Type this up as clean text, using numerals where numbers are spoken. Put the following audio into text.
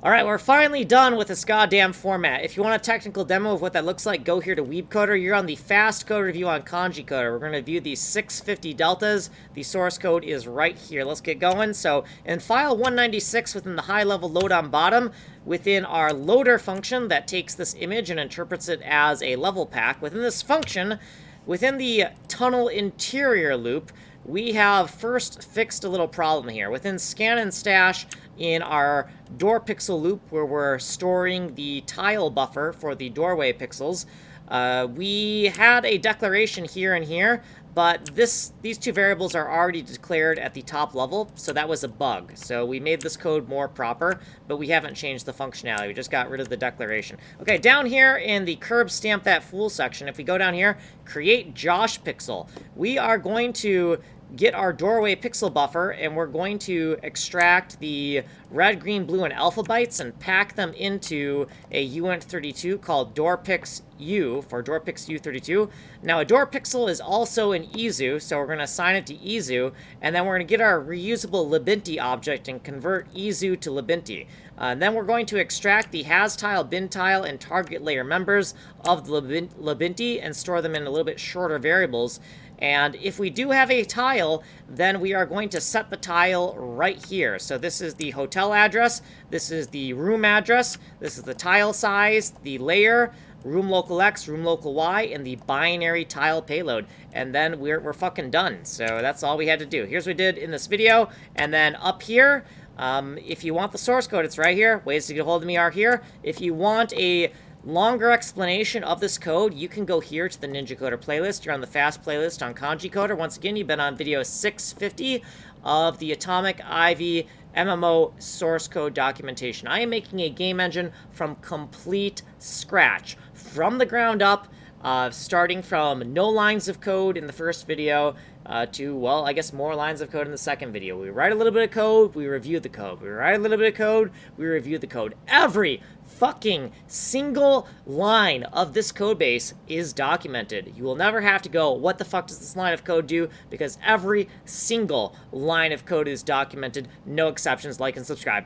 All right, we're finally done with this goddamn format. If you want a technical demo of what that looks like, go here to WeebCoder. You're on the fast code review on Kanji Coder. We're going to view the 650 deltas. The source code is right here. Let's get going. So in file 196 within the high-level load on bottom, within our loader function that takes this image and interprets it as a level pack, within this function, within the tunnel interior loop, we have first fixed a little problem here. Within scan and stash in our door pixel loop, where we're storing the tile buffer for the doorway pixels, we had a declaration here and here, but these two variables are already declared at the top level, so that was a bug. So we made this code more proper, but we haven't changed the functionality. We just got rid of the declaration. Okay, down here in the curb stamp that fool section, if we go down here, create Josh pixel, we are going to get our doorway pixel buffer, and we're going to extract the red, green, blue, and alpha bytes and pack them into a uint32 called doorpixu for doorpixu32. Now, a door pixel is also an isu, so we're going to assign it to isu, and then we're going to get our reusable libinti object and convert isu to libinti. Then we're going to extract the has tile, bin tile, and target layer members of the libinti and store them in a little bit shorter variables. And if we do have a tile, then we are going to set the tile right here. So this is the hotel address, this is the room address, this is the tile size, the layer, room local X, room local Y, and the binary tile payload. And then we're fucking done. So that's all we had to do. Here's what we did in this video. And then up here, if you want the source code, it's right here. Ways to get a hold of me are here. If you want a longer explanation of this code, you can go here to the Ninja Coder playlist. You're on the fast playlist on Kanji Coder. Once again, you've been on video 650 of the Atomic Ivy MMO source code documentation. I am making a game engine from complete scratch, from the ground up, starting from no lines of code in the first video to, well, I guess more lines of code in the second video. We write a little bit of code, we review the code. We write a little bit of code, we review the code. Every fucking single line of this code base is documented. You will never have to go, what the fuck does this line of code do? Because every single line of code is documented. No exceptions. Like and subscribe.